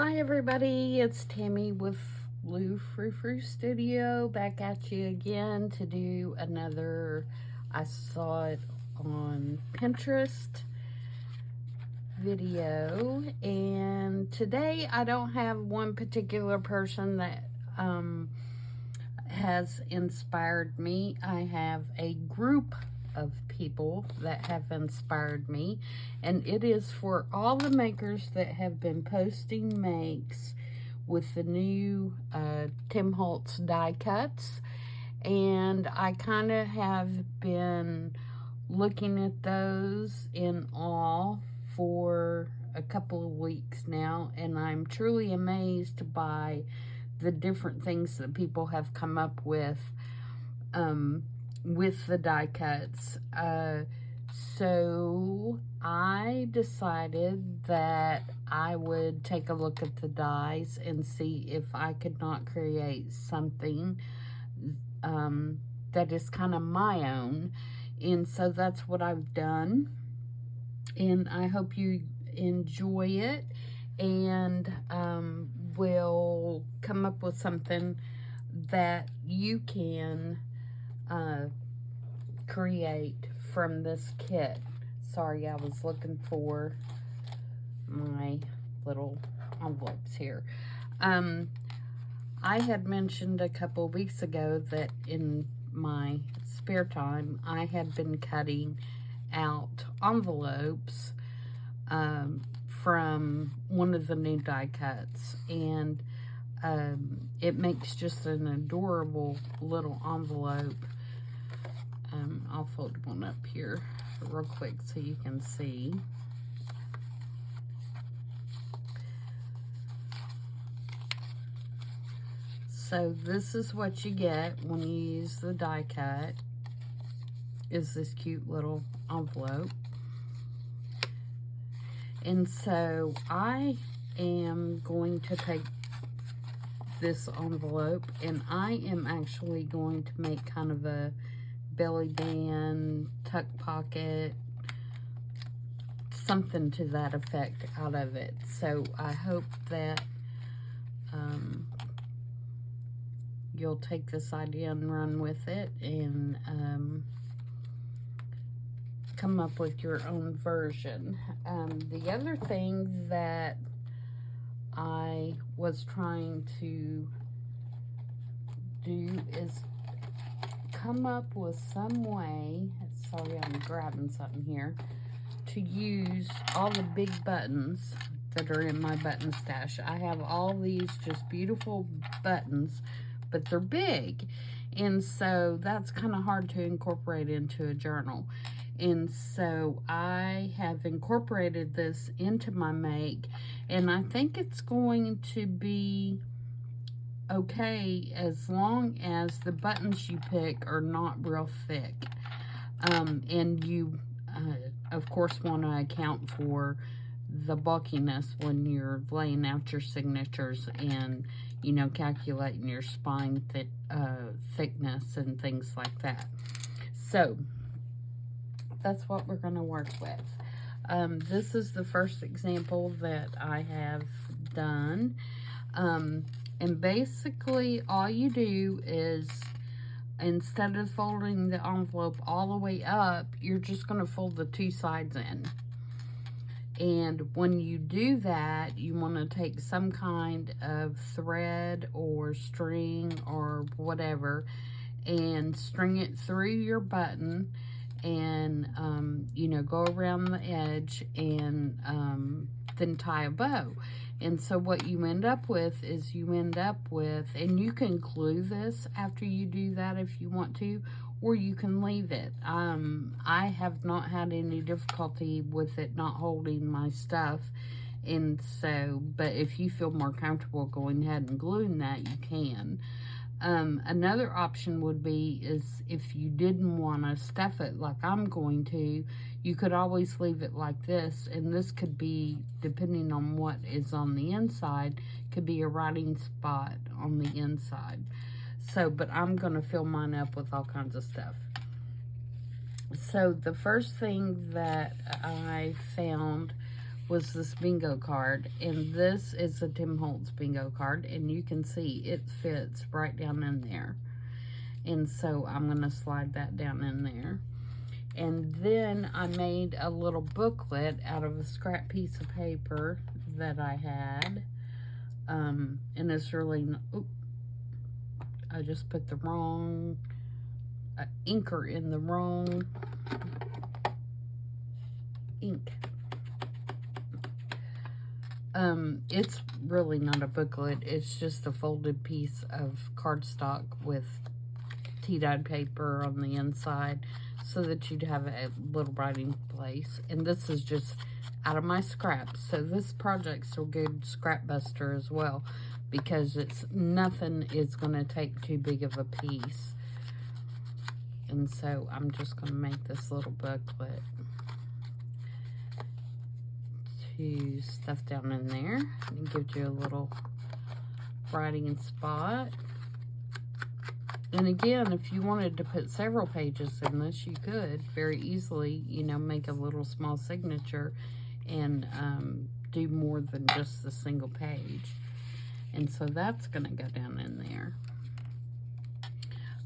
Hi everybody, it's Tammy with Frou-frou Studio, back at you again to do another, I saw it on Pinterest video, and today I don't have one particular person that has inspired me. I have a group of people that have inspired me, and it is for all the makers that have been posting makes with the new Tim Holtz die cuts. And I kind of have been looking at those in awe for a couple of weeks now, and I'm truly amazed by the different things that people have come up with the die cuts. So I decided that I would take a look at the dies and see if I could not create something that is kind of my own. And so that's what I've done, and I hope you enjoy it, and will come up with something that you can create from this kit. Sorry, I was looking for my little envelopes here. I had mentioned a couple of weeks ago that in my spare time I had been cutting out envelopes from one of the new die cuts, and it makes just an adorable little envelope. I'll fold one up here real quick so you can see. So this is what you get when you use the die cut, is this cute little envelope. And so I am going to take this envelope, and I am actually going to make kind of a belly band, tuck pocket, something to that effect out of it. So I hope that you'll take this idea and run with it, and come up with your own version. The other thing that I was trying to do is come up with some way, sorry I'm grabbing something here, to use all the big buttons that are in my button stash. I have all these just beautiful buttons, but they're big, and so that's kind of hard to incorporate into a journal. And so I have incorporated this into my make, and I think it's going to be okay as long as the buttons you pick are not real thick. And you, of course, want to account for the bulkiness when you're laying out your signatures and, you know, calculating your spine thickness and things like that. So that's what we're going to work with. This is the first example that I have done. And basically all you do is, instead of folding the envelope all the way up, you're just going to fold the two sides in. And when you do that, you want to take some kind of thread or string or whatever and string it through your button, and you know, go around the edge, and then tie a bow. And so what you end up with is and you can glue this after you do that if you want to, or you can leave it. I have not had any difficulty with it not holding my stuff, and so, but if you feel more comfortable going ahead and gluing that, you can. Another option would be is if you didn't want to stuff it like I'm going to, you could always leave it like this, and this could be, depending on what is on the inside, could be a writing spot on the inside. So, but I'm going to fill mine up with all kinds of stuff. So the first thing that I found was this bingo card. And this is a Tim Holtz bingo card. And you can see it fits right down in there. And so I'm going to slide that down in there. And then I made a little booklet out of a scrap piece of paper that I had. And it's really, I just put the wrong inker in the wrong ink. It's really not a booklet. It's just a folded piece of cardstock with tea-dyed paper on the inside so that you'd have a little writing place. And this is just out of my scraps. So this project's a good scrap buster as well, because it's nothing is going to take too big of a piece. And so I'm just going to make this little booklet to stuff down in there. It gives you a little writing spot. And again, if you wanted to put several pages in this, you could very easily, you know, make a little small signature and do more than just the single page. And so that's going to go down in there.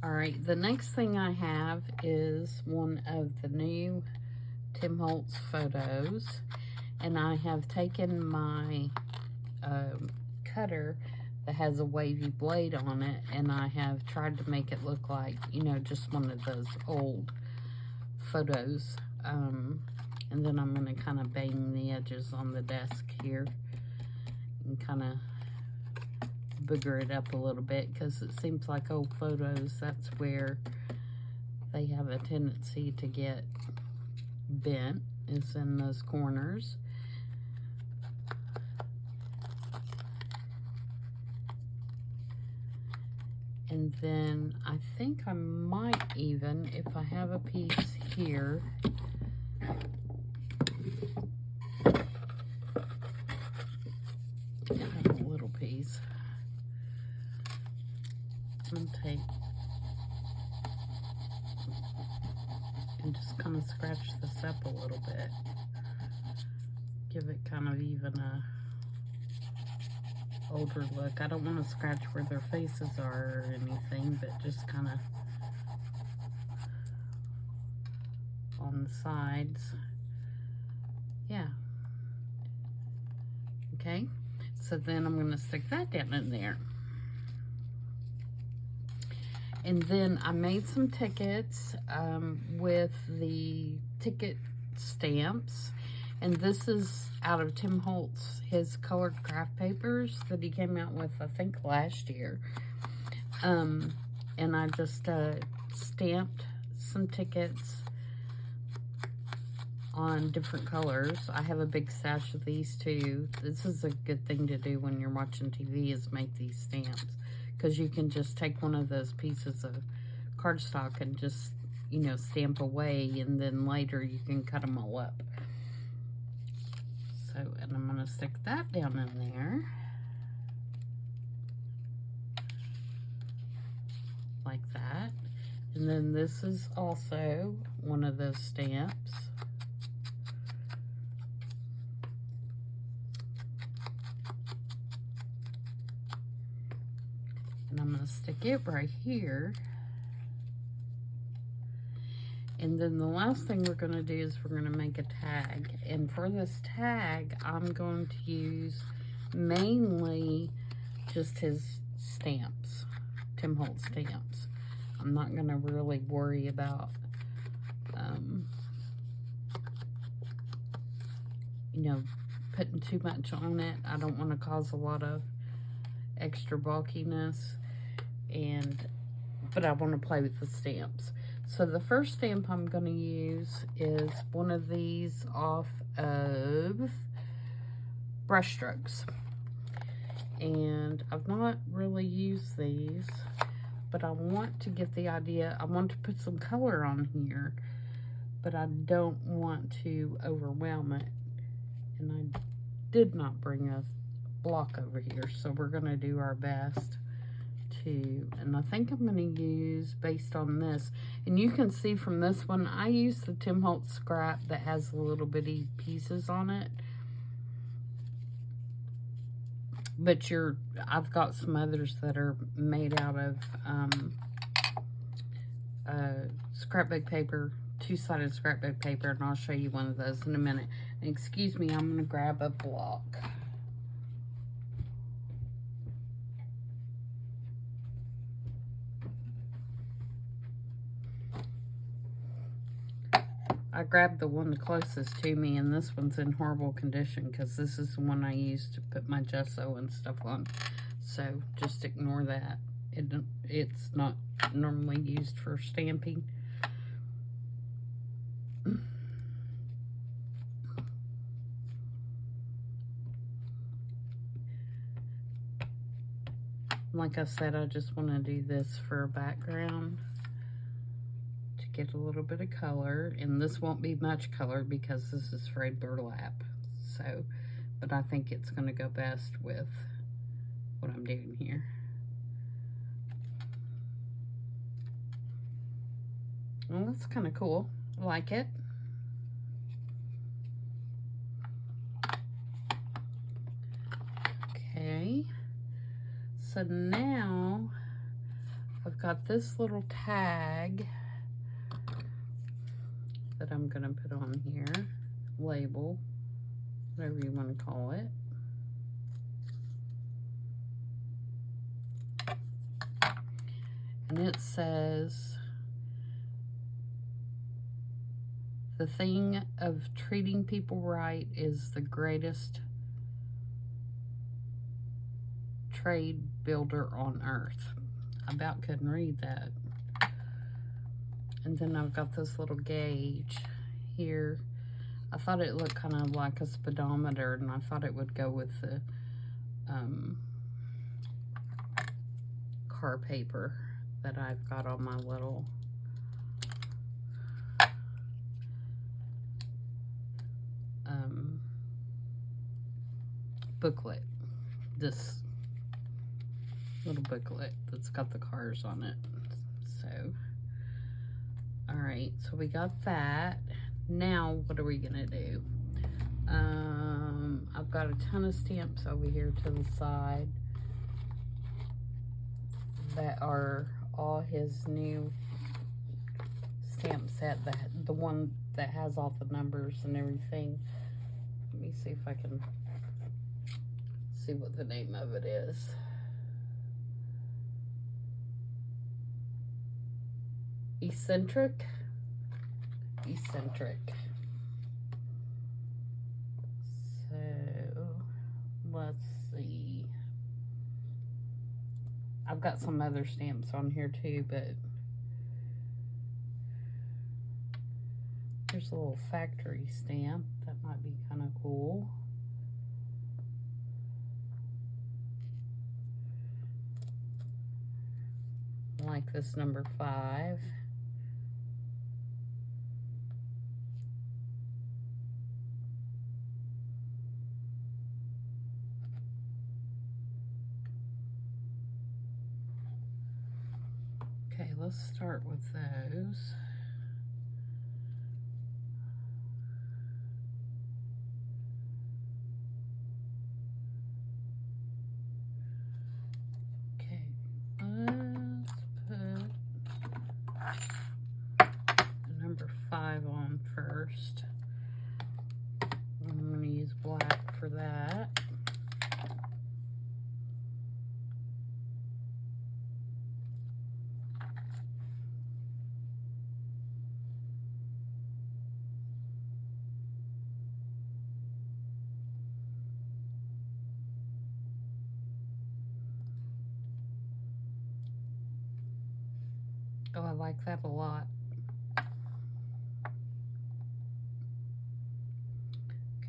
All right, the next thing I have is one of the new Tim Holtz photos. And I have taken my cutter that has a wavy blade on it, and I have tried to make it look like, you know, just one of those old photos. And then I'm going to kind of bang the edges on the desk here and kind of booger it up a little bit, because it seems like old photos, that's where they have a tendency to get bent, is in those corners. And then I think I might even, if I have a piece here, I have a little piece. I'm going to take and just kind of scratch this up a little bit. Give it kind of even a older look. I don't want to scratch where their faces are or anything, but just kind of on the sides. Yeah. Okay. So then I'm going to stick that down in there. And then I made some tickets with the ticket stamps. And this is out of Tim Holtz, his colored craft papers that he came out with, I think, last year. And I just stamped some tickets on different colors. I have a big stash of these too. This is a good thing to do when you're watching TV, is make these stamps. Because you can just take one of those pieces of cardstock and just, you know, stamp away, and then later you can cut them all up. So, and I'm going to stick that down in there. Like that. And then this is also one of those stamps. And I'm going to stick it right here. And then the last thing we're going to do is we're going to make a tag. And for this tag, I'm going to use mainly just his stamps, Tim Holtz stamps. I'm not going to really worry about, you know, putting too much on it. I don't want to cause a lot of extra bulkiness, but I want to play with the stamps. So the first stamp I'm going to use is one of these off of Brushstrokes. And I've not really used these, but I want to get the idea. I want to put some color on here, but I don't want to overwhelm it. And I did not bring a block over here, so we're going to do our best to, and I think I'm going to use, based on this, and you can see from this one, I used the Tim Holtz scrap that has the little bitty pieces on it, but I've got some others that are made out of scrapbook paper, two-sided scrapbook paper, and I'll show you one of those in a minute. And excuse me, I'm gonna grab a block. I grabbed the one the closest to me, and this one's in horrible condition because this is the one I used to put my gesso and stuff on. So just ignore that. It's not normally used for stamping. Like I said, I just want to do this for a background to get a little bit of color, and this won't be much color because this is frayed burlap. So, but I think it's going to go best with what I'm doing here. Well, that's kind of cool. I like it. Okay. So now I've got this little tag that I'm going to put on here, label, whatever you want to call it. And it says, the thing of treating people right is the greatest trade builder on earth. I about couldn't read that. And then I've got this little gauge here. I thought it looked kind of like a speedometer, and I thought it would go with the car paper that I've got on my little booklet. This little booklet that's got the cars on it. So, all right, so we got that. Now, what are we gonna do? I've got a ton of stamps over here to the side that are all his new stamp set, the one that has all the numbers and everything. Let me see if I can see what the name of it is. Eccentric. So let's see. I've got some other stamps on here too, but there's a little factory stamp that might be kind of cool. I like this number 5. Okay, let's start with those. Okay, let's put the number 5 on first. I'm going to use black for that. Oh, I like that a lot.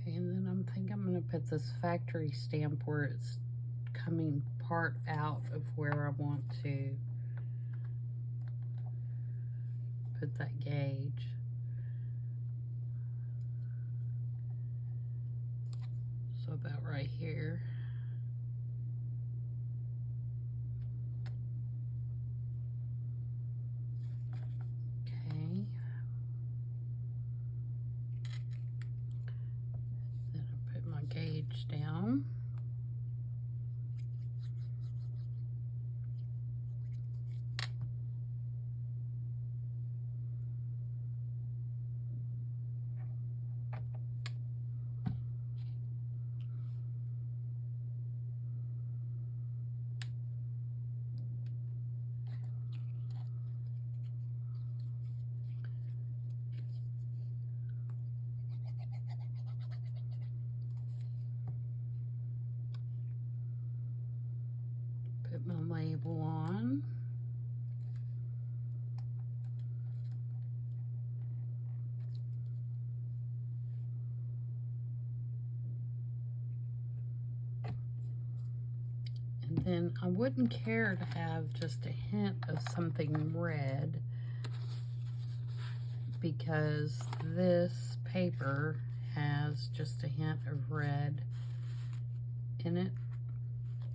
Okay, and then I'm going to put this factory stamp where it's coming part out of where I want to put that gauge. So about right here. Down. Put my label on. And then I wouldn't care to have just a hint of something red, because this paper has just a hint of red in it,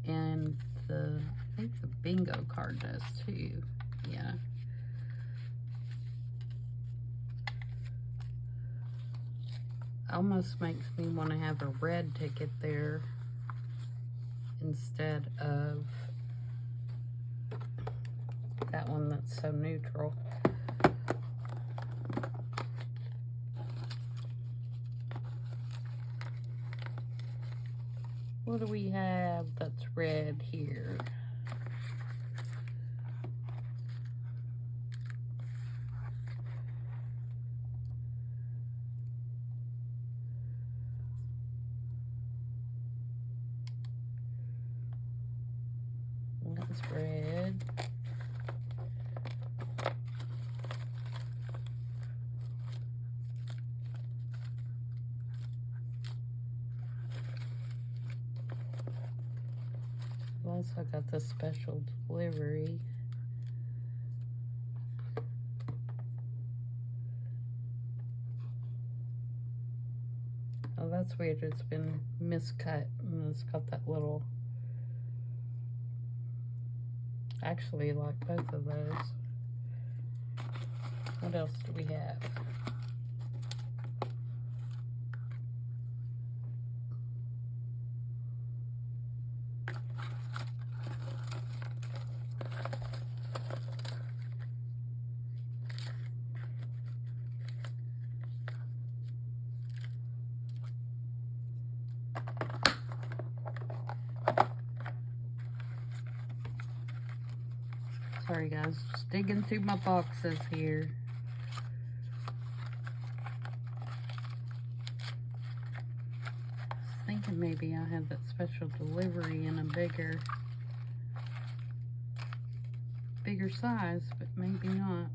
and I think the bingo card does too. Yeah. Almost makes me want to have a red ticket there instead of that one that's so neutral. What do we have that's red here? That's red. I've also got the special delivery. Oh, that's weird. It's been miscut, and it's got that little... Actually, like both of those. What else do we have? Sorry guys, just digging through my boxes here. Thinking maybe I had that special delivery in a bigger size, but maybe not.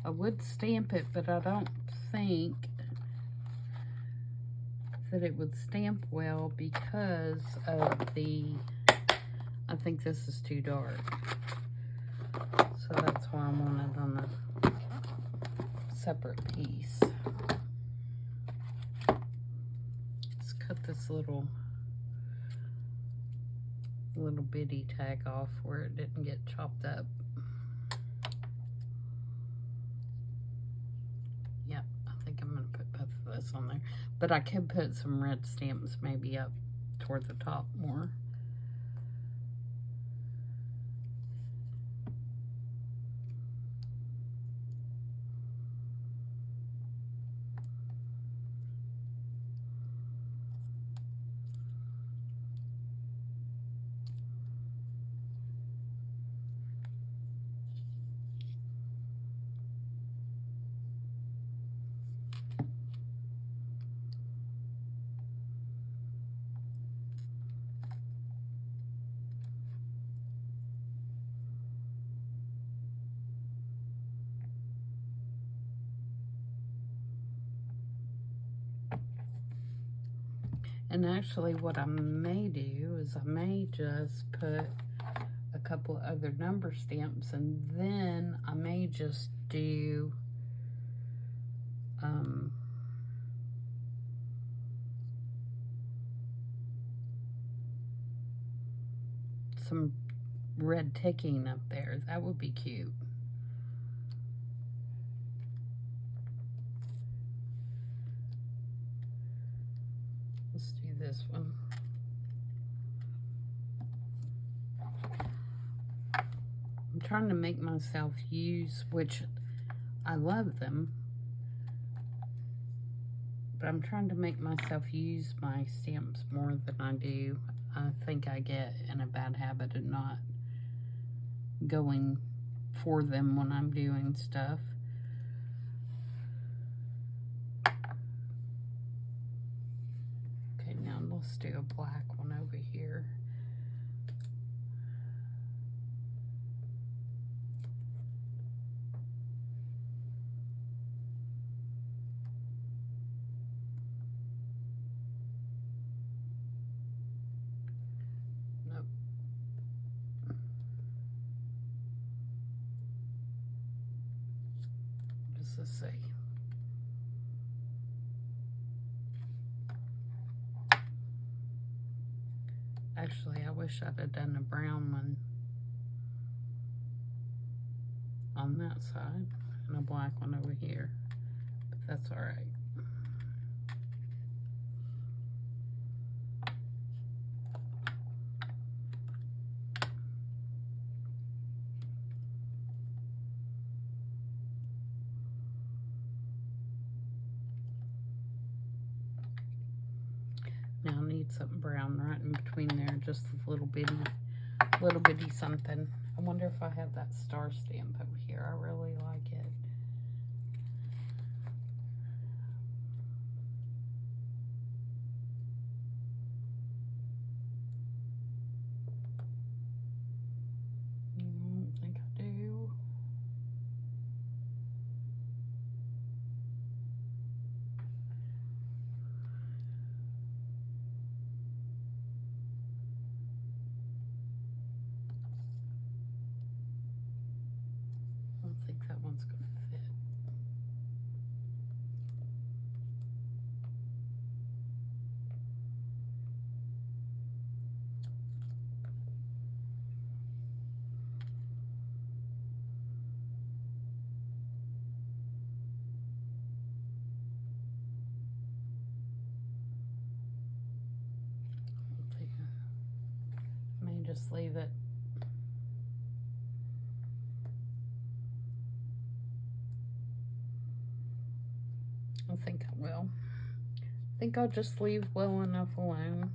I would stamp it, but I don't think that it would stamp well because of I think this is too dark. So that's why I want it on a separate piece. Let's cut this little bitty tag off where it didn't get chopped up. On there, but I could put some red stamps maybe up toward the top more. And actually what I may do is I may just put a couple other number stamps, and then I may just do some red ticking up there. That would be cute. Let's do this one. I'm trying to make myself use, which I love them, but I'm trying to make myself use my stamps more than I do. I think I get in a bad habit of not going for them when I'm doing stuff. Okay, now let's do a black one over here. Let's see. Actually, I wish I'd have done a brown one on that side and a black one over here, but that's all right. Now I need something brown right in between there, just a little bitty something. I wonder if I have that star stamp over here. I really like it. I don't think I do. I don't think that one's going to fit. I may just leave it. I think I will. I think I'll just leave well enough alone.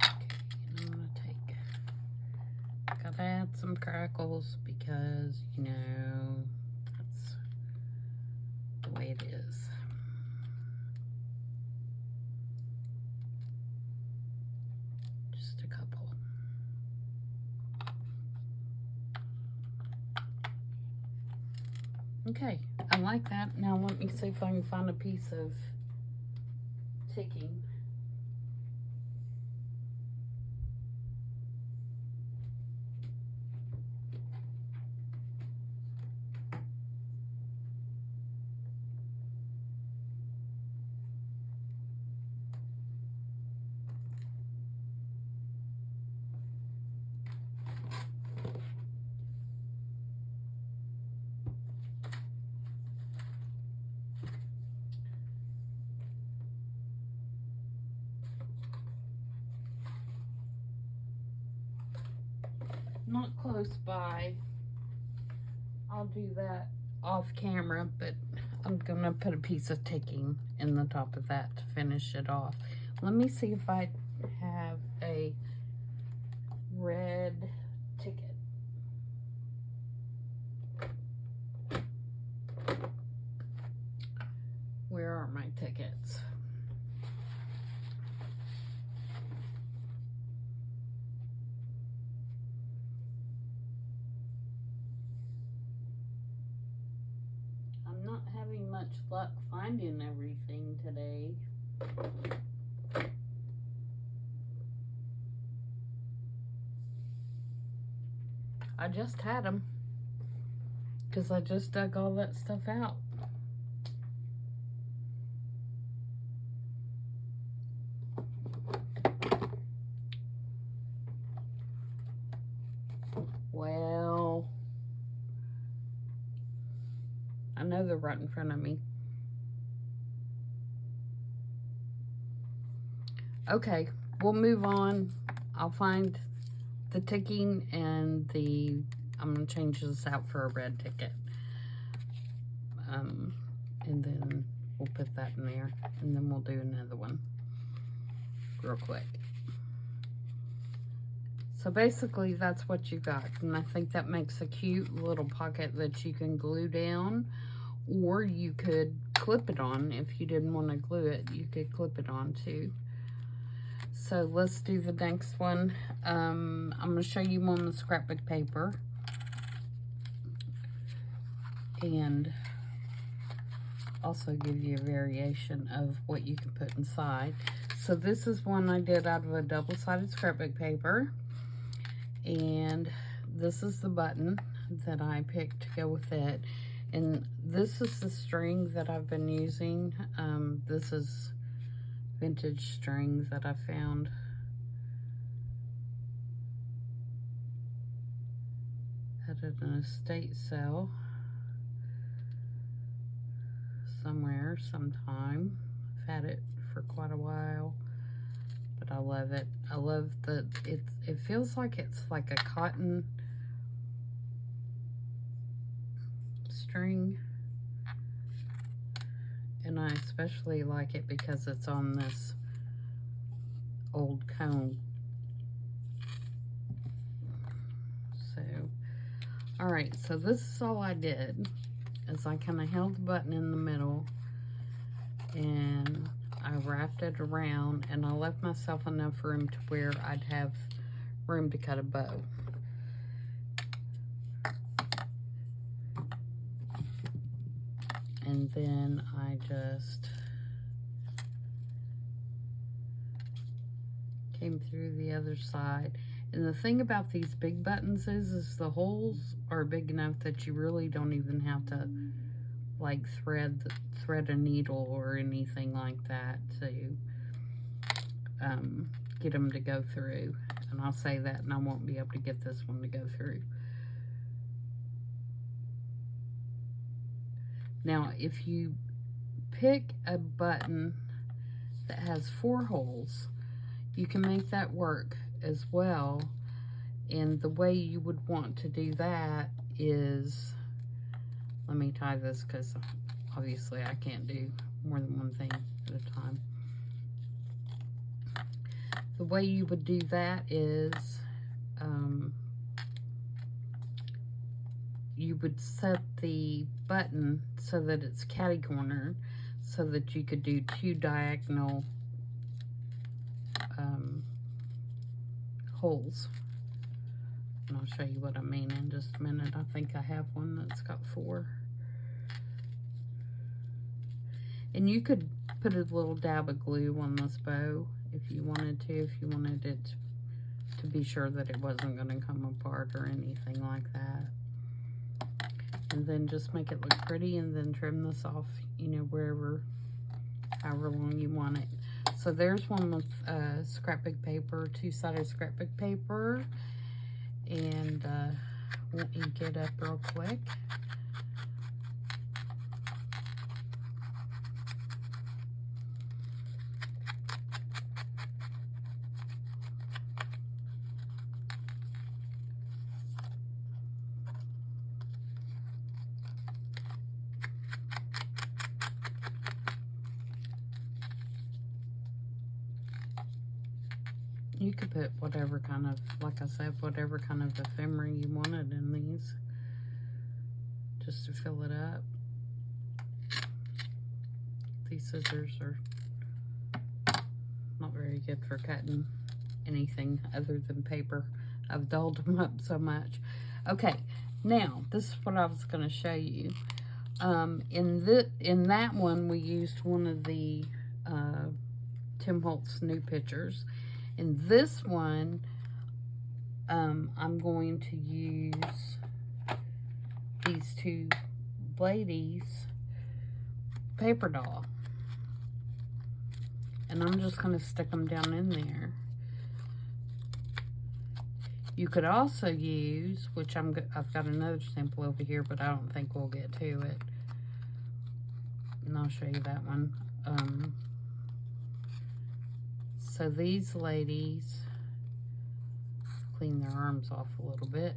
Okay, and I'm gonna gotta add some crackles because, you know, that's the way it is. Just a couple. Okay, I like that. Now let me see if I can find a piece of ticking. Not close by. I'll do that off camera, but I'm gonna put a piece of ticking in the top of that to finish it off. Let me see if I have a red ticket. Where are my tickets? Not having much luck finding everything today. I just had them because I just dug all that stuff out. Well, know they're right in front of me. Okay, we'll move on. I'll find the ticking and I'm going to change this out for a red ticket. And then we'll put that in there, and then we'll do another one real quick. So basically that's what you got, and I think that makes a cute little pocket that you can glue down, or you could clip it on. If you didn't want to glue it, you could clip it on too. So let's do the next one. I'm going to show you on the scrapbook paper, and also give you a variation of what you can put inside. So this is one I did out of a double-sided scrapbook paper, and this is the button that I picked to go with it, and this is the string that I've been using. This is vintage string that I found. At an estate sale somewhere, sometime. I've had it for quite a while, but I love it. I love that it feels like it's like a cotton string, and I especially like it because it's on this old comb. So, all right, so this is all I did. Is I kind of held the button in the middle, and I wrapped it around, and I left myself enough room to where I'd have room to cut a bow. And then I just came through the other side. And the thing about these big buttons is the holes are big enough that you really don't even have to like thread a needle or anything like that to get them to go through. And I'll say that, and I won't be able to get this one to go through. Now, if you pick a button that has 4 holes, you can make that work as well. And the way you would want to do that is, let me tie this because obviously I can't do more than one thing at a time. The way you would do that is you would set the button so that it's catty-cornered, so that you could do 2 diagonal holes. And I'll show you what I mean in just a minute. I think I have one that's got 4. And you could put a little dab of glue on this bow if you wanted to, if you wanted it to be sure that it wasn't going to come apart or anything like that. And then just make it look pretty, and then trim this off, you know, wherever, however long you want it. So there's one with scrapbook paper, 2-sided scrapbook paper, and we'll ink it up real quick. You could put whatever kind of, like I said, whatever kind of ephemera you wanted in these, just to fill it up. These scissors are not very good for cutting anything other than paper. I've dulled them up so much. Okay, now this is what I was going to show you. In that one, we used one of the Tim Holtz new pictures. In this one, I'm going to use these 2 ladies paper doll, and I'm just going to stick them down in there. You could also use, which I've got another sample over here, but I don't think we'll get to it. and I'll show you that one. So these ladies, clean their arms off a little bit.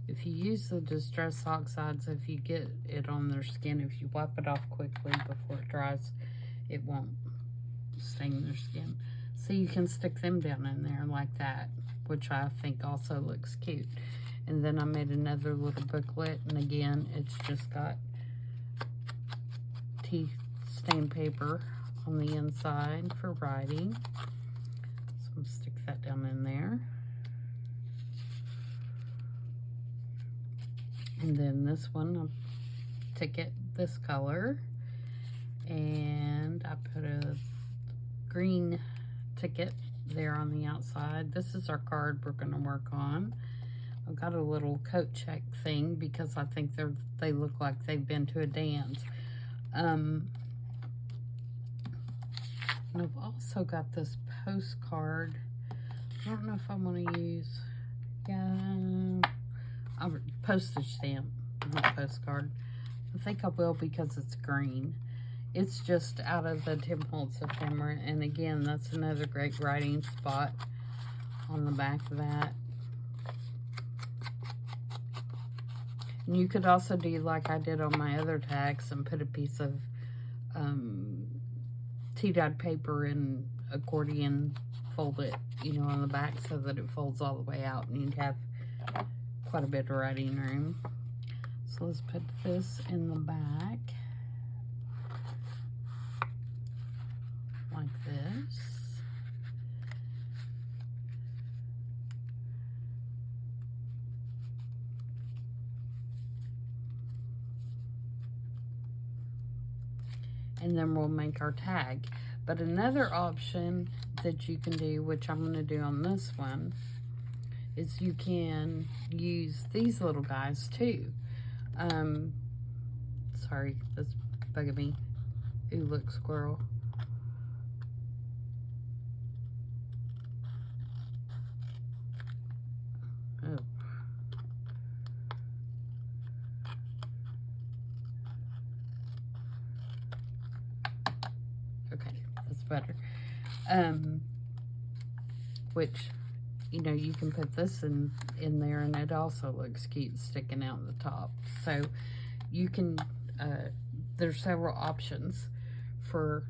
If you use the Distress Oxides, if you get it on their skin, if you wipe it off quickly before it dries, it won't stain their skin. So you can stick them down in there like that, which I think also looks cute. And then I made another little booklet, and again, it's just got tea stain paper on the inside for writing. So I'm going to stick that down in there. And then this one, I'll ticket this color. And I put a green ticket there on the outside. This is our card we're going to work on. I've got a little coat check thing because I think they look like they've been to a dance. And I've also got this postcard. I don't know if I want to use, a postage stamp, not postcard. I think I will because it's green. It's just out of the Tim Holtz ephemera, and again, that's another great writing spot on the back of that. And you could also do like I did on my other tags and put a piece of tea-dyed paper and accordion, fold it, on the back so that it folds all the way out, and you'd have quite a bit of writing room. So let's put this in the back like this. And then we'll make our tag. But another option that you can do, which I'm going to do on this one, is you can use these little guys too. Sorry, that's bugging me. Ooh, look, squirrel. Oh. Okay, that's better. Which, you can put this in there, and it also looks cute sticking out the top. So you can, there's several options for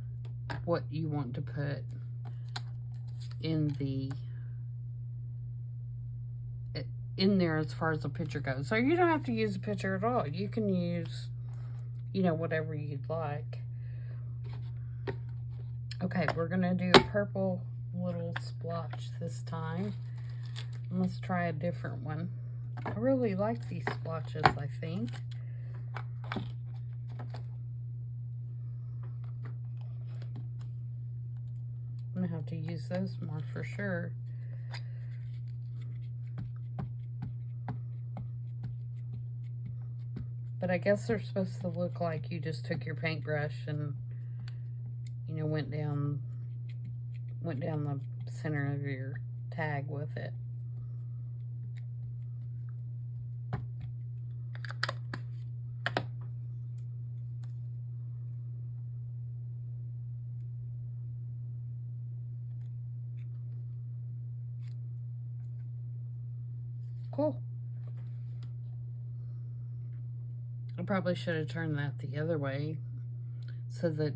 what you want to put in there as far as the picture goes. So you don't have to use a picture at all. You can use, whatever you'd like. Okay, we're gonna do a purple little splotch this time. Let's try a different one. I really like these splotches, I think. I'm gonna have to use those more for sure. But I guess they're supposed to look like you just took your paintbrush and, went down the center of your tag with it. Cool. I probably should have turned that the other way so that,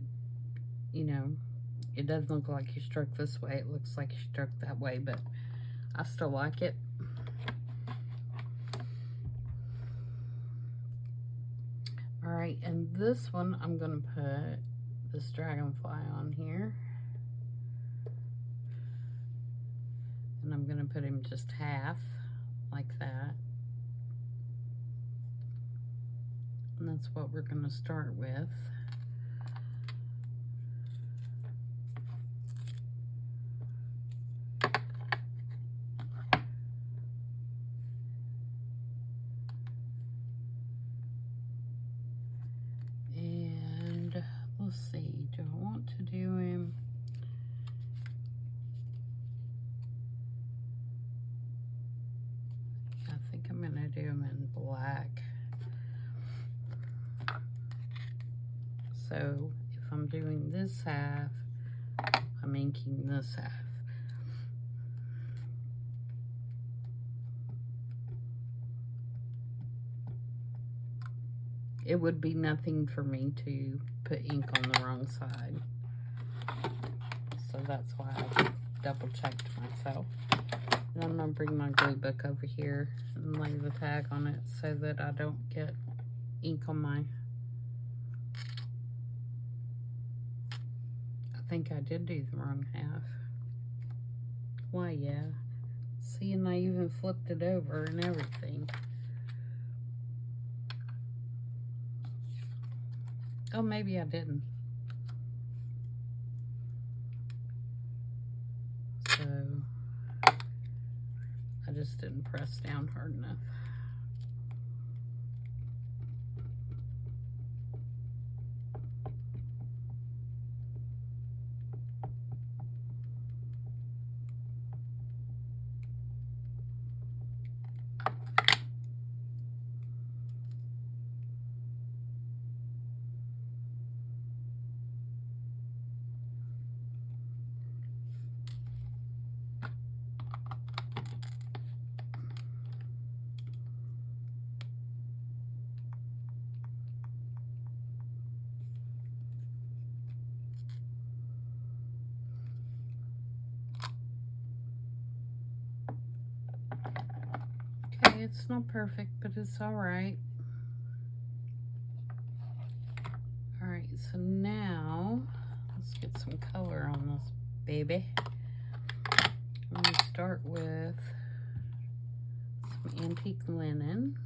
it doesn't look like you struck this way. It looks like you struck that way, but I still like it. All right, and this one I'm gonna put this dragonfly on here. And I'm gonna put him just half, like that. And that's what we're gonna start with. And let's see, do I want to do him? I think I'm gonna do him in black. So if I'm doing this half, I'm inking this half. It would be nothing for me to put ink on the wrong side. So that's why I double checked myself. And I'm gonna bring my glue book over here and lay the tag on it so that I don't get ink on my... I think I did do the wrong half. Why, yeah. See, and I even flipped it over and everything. Oh, maybe I didn't. So, I just didn't press down hard enough. Okay, it's not perfect, but it's all right. All right, so now let's get some color on this baby. I'm gonna start with some antique linen.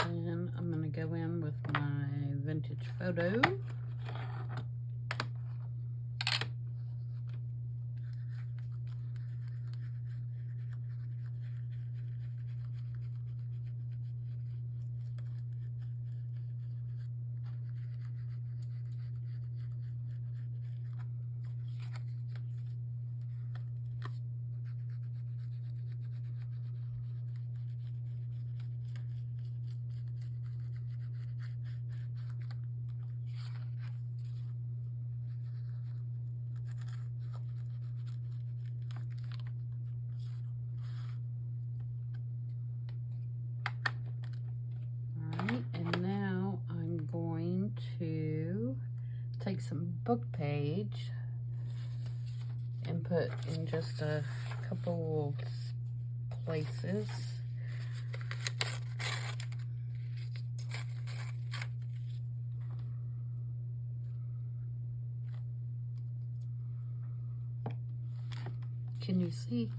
And then I'm going to go in with my vintage photo. To take some book page and put in just a couple places. Can you see?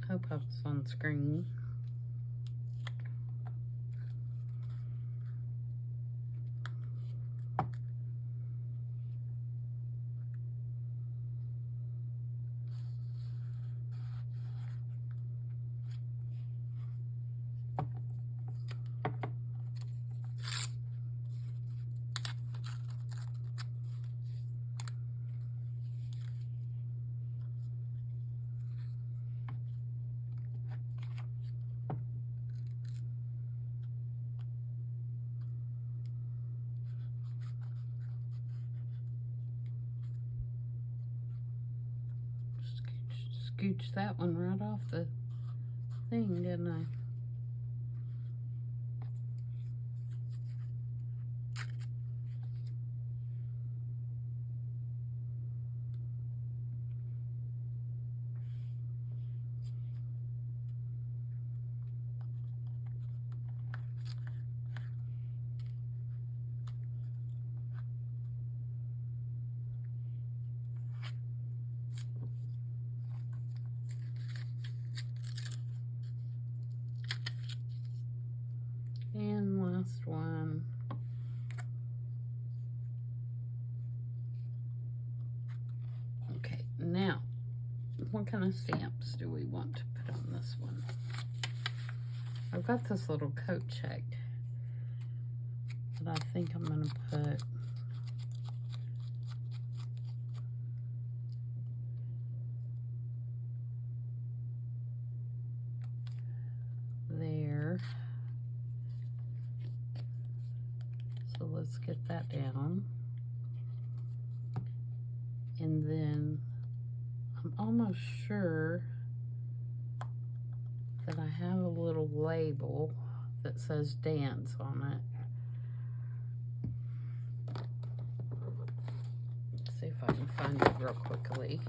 Hope it's on screen. Scooch that one right off the thing, didn't I? what kind of stamps do we want to put on this one? I've got this little coat check that I think I'm going to put there. So let's get that down. And then I'm almost sure that I have a little label that says dance on it. Let's see if I can find it real quickly.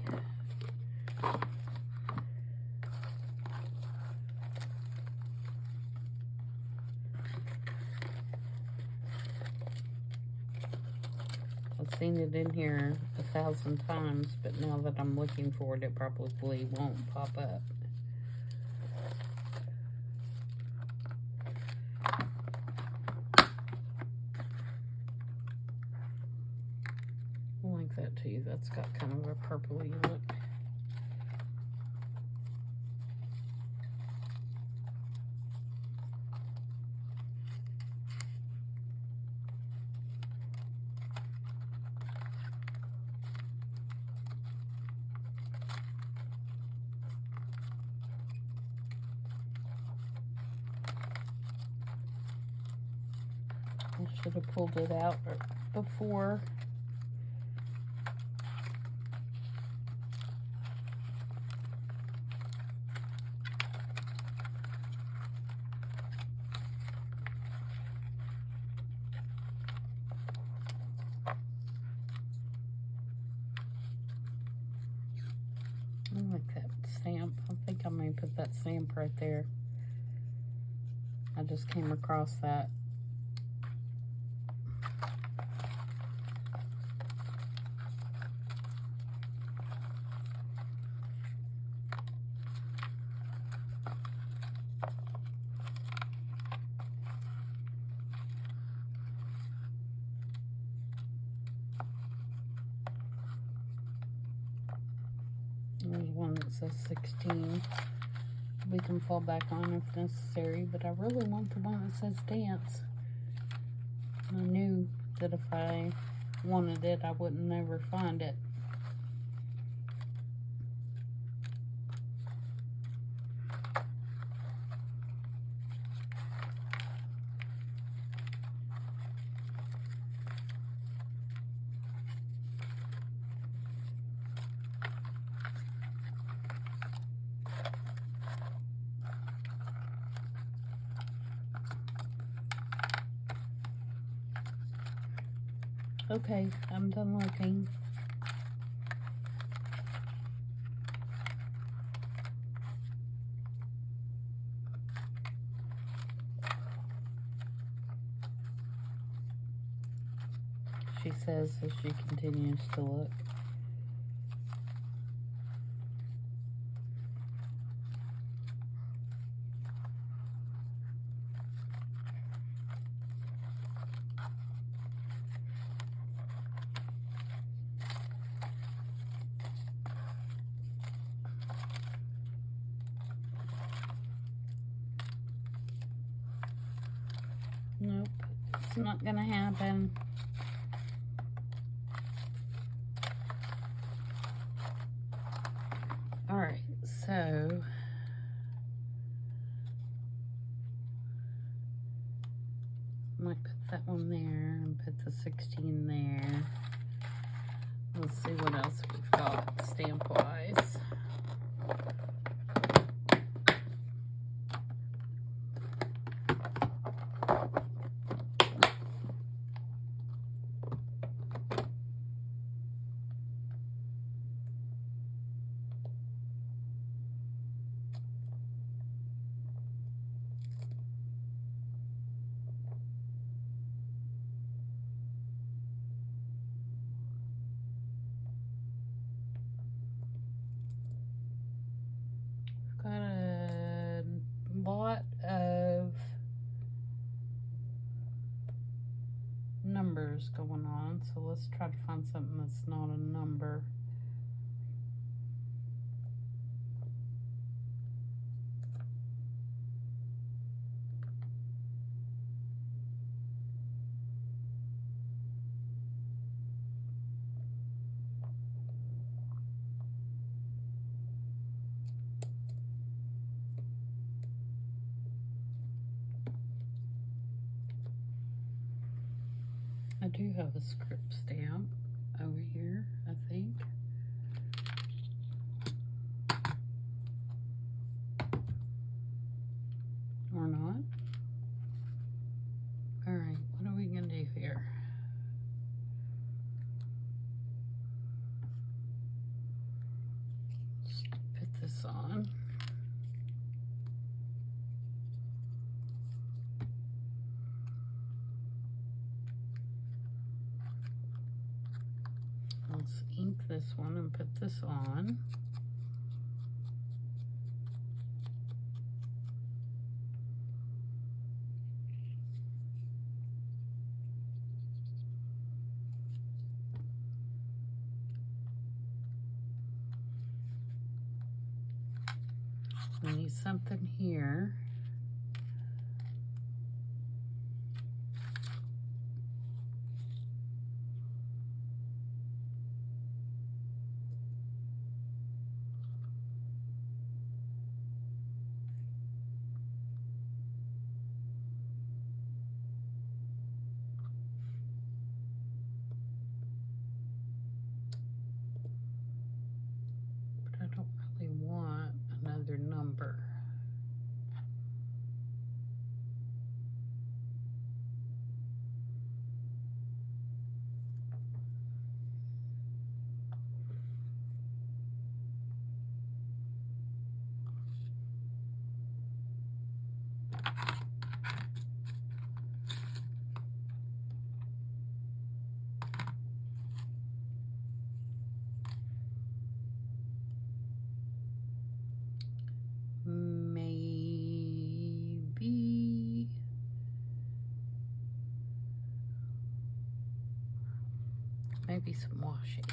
I've seen it in here 1,000 times, but now that I'm looking for it, it probably won't pop up. I like that too. That's got kind of a purpley look. I should have pulled it out before. I like that stamp. I think I may put that stamp right there. I just came across that. There's one that says 16. We can fall back on if necessary, but I really want the one that says dance. I knew that if I wanted it, I wouldn't never find it. Okay, I'm done looking. She says as she continues to look. Nope, it's not gonna happen. Alright, so I might put that one there and put the 16 there. Let's see what else we've got stamp-wise. Got a lot of numbers going on, so let's try to find something that's not a number. I do have a script stamp over here, I think. Or not. Alright, what are we going to do here? Let's put this on. Let's ink this one and put this on. We need something here. But I don't really want another number. Maybe some washing.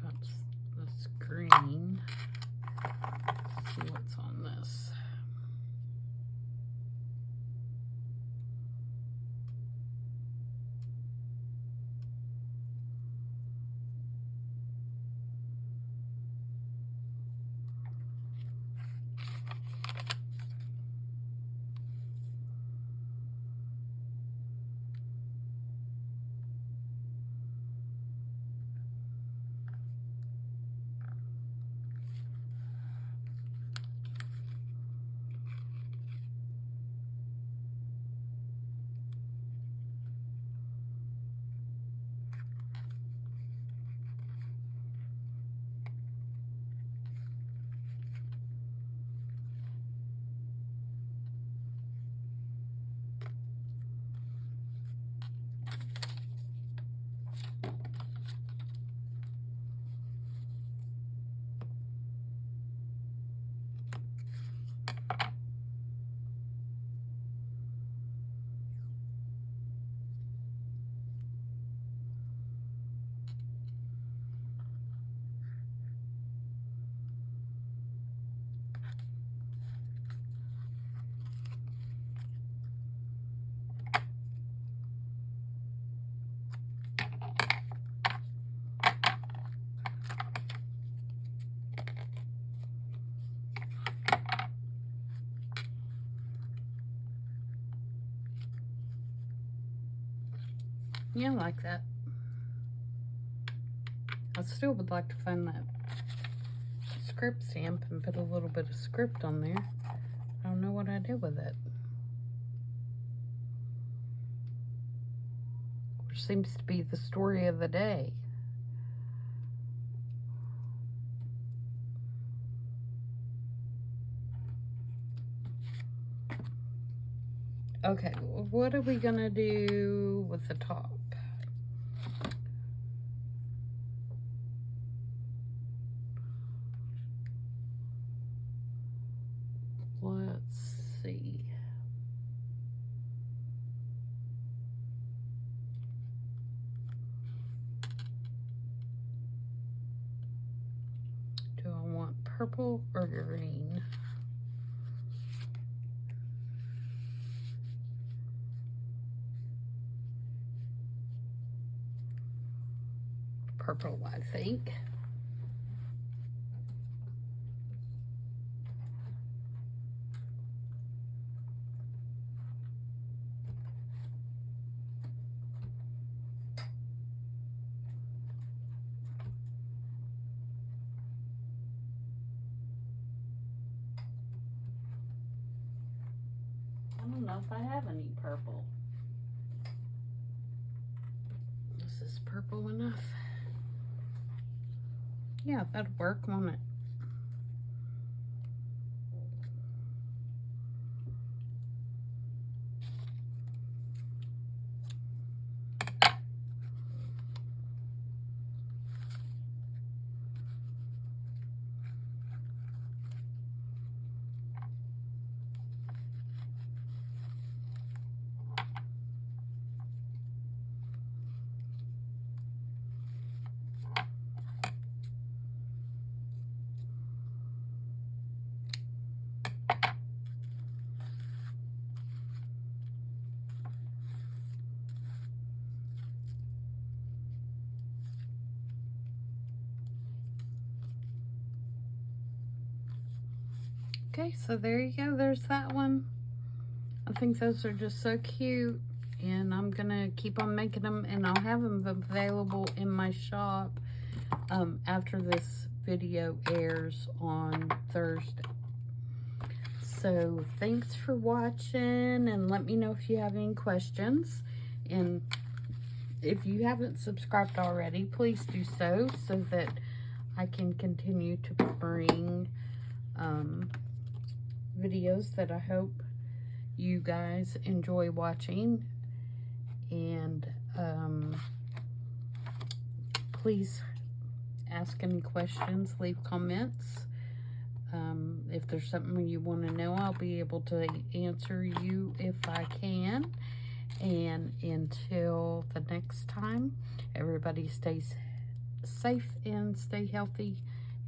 Got this green. Let's see what's on this. Yeah, I like that. I still would like to find that script stamp and put a little bit of script on there. I don't know what I did with it. Which seems to be the story of the day. Okay, what are we gonna do with the top? Let's see. Do I want purple or green? purple, I think. I don't know if I have any purple. This is purple enough. Yeah, that'll work, won't it? Okay, so there you go. There's that one. I think those are just so cute. And I'm going to keep on making them. And I'll have them available in my shop after this video airs on Thursday. So thanks for watching. And let me know if you have any questions. And if you haven't subscribed already, please do so that I can continue to bring videos that I hope you guys enjoy watching. And please ask any questions, leave comments. If there's something you want to know, I'll be able to answer you if I can. And until the next time, everybody stay safe and stay healthy,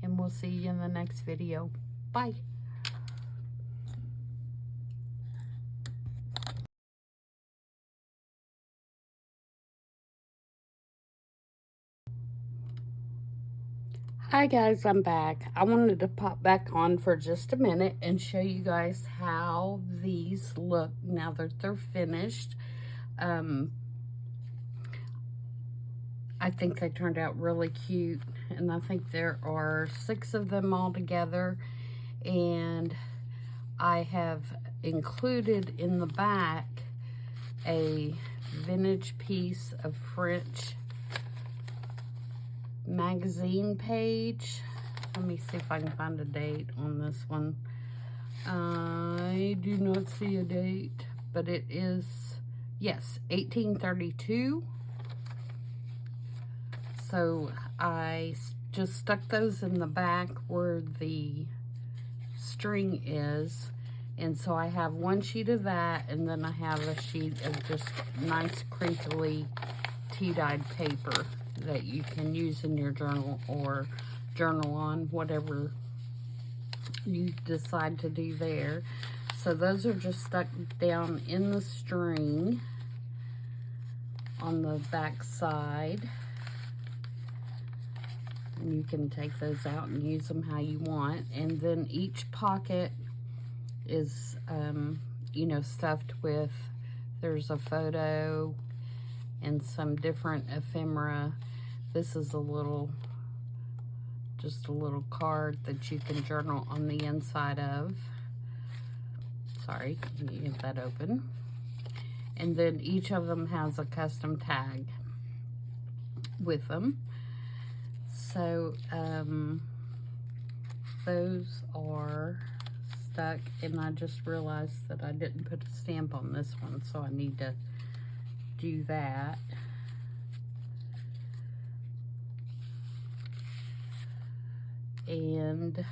and we'll see you in the next video. Bye. Hi guys, I'm back. I wanted to pop back on for just a minute and show you guys how these look now that they're finished. I think they turned out really cute, and I think there are 6 of them all together, and I have included in the back a vintage piece of French magazine page. Let me see if I can find a date on this one. I do not see a date, but it is, yes, 1832. So I just stuck those in the back where the string is, and so I have one sheet of that, and then I have a sheet of just nice crinkly tea-dyed paper that you can use in your journal or journal on, whatever you decide to do there. So those are just stuck down in the string on the back side, and you can take those out and use them how you want. And then each pocket is you know, stuffed with, there's a photo and some different ephemera. This is a little, just a little card that you can journal on the inside of. Sorry, let me get that open. And then each of them has a custom tag with them. So those are stuck, and I just realized that I didn't put a stamp on this one, so I need to do that. And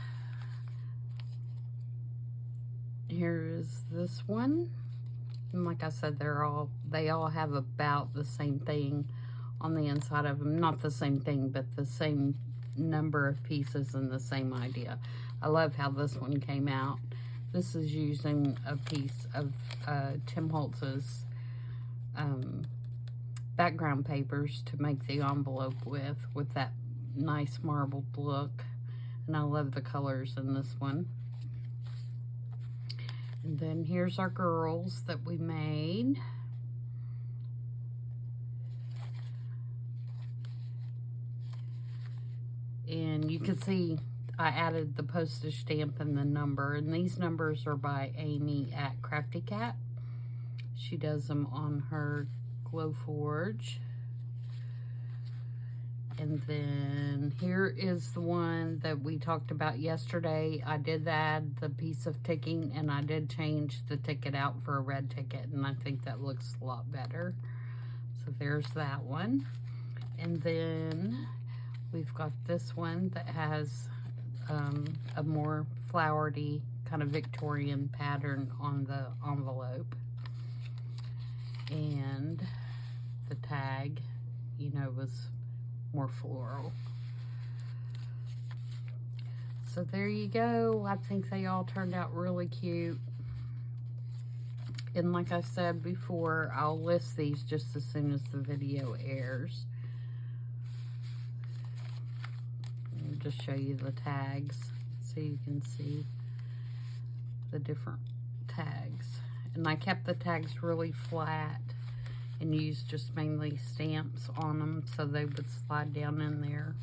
here is this one, and like I said, they all have about the same thing on the inside of them. Not the same thing, but the same number of pieces and the same idea. I love how this one came out. This is using a piece of Tim Holtz's background papers to make the envelope with that nice marbled look. And I love the colors in this one. And then here's our girls that we made. And you can see I added the postage stamp and the number. And these numbers are by Amy at Crafty Cat. She does them on her Glowforge. And then here is the one that we talked about yesterday. I did add the piece of ticking, and I did change the ticket out for a red ticket, and I think that looks a lot better. So there's that one. And then we've got this one that has a more flowery kind of Victorian pattern on the envelope. And the tag, you know, was more floral. So there you go. I think they all turned out really cute. And like I said before, I'll list these just as soon as the video airs. Let me just show you the tags so you can see the different tags. And I kept the tags really flat and used just mainly stamps on them so they would slide down in there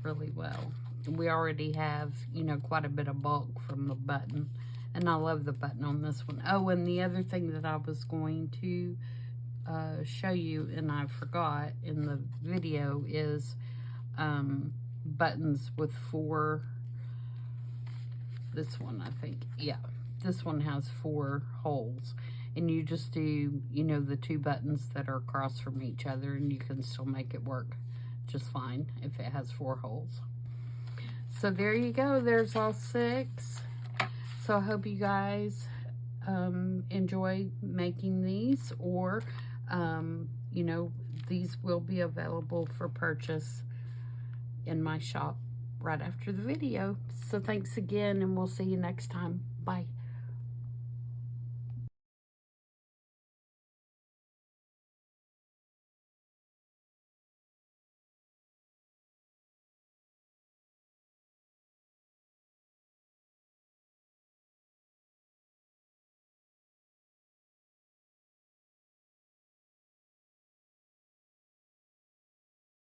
really well. We already have, you know, quite a bit of bulk from the button, and I love the button on this one. Oh, and the other thing that I was going to show you, and I forgot in the video, is buttons with 4, this one I think, yeah, this one has 4 holes. And you just do, you know, the 2 buttons that are across from each other, and you can still make it work just fine if it has 4 holes. So there you go. There's all 6. So I hope you guys enjoy making these, or, you know, these will be available for purchase in my shop right after the video. So thanks again, and we'll see you next time. Bye.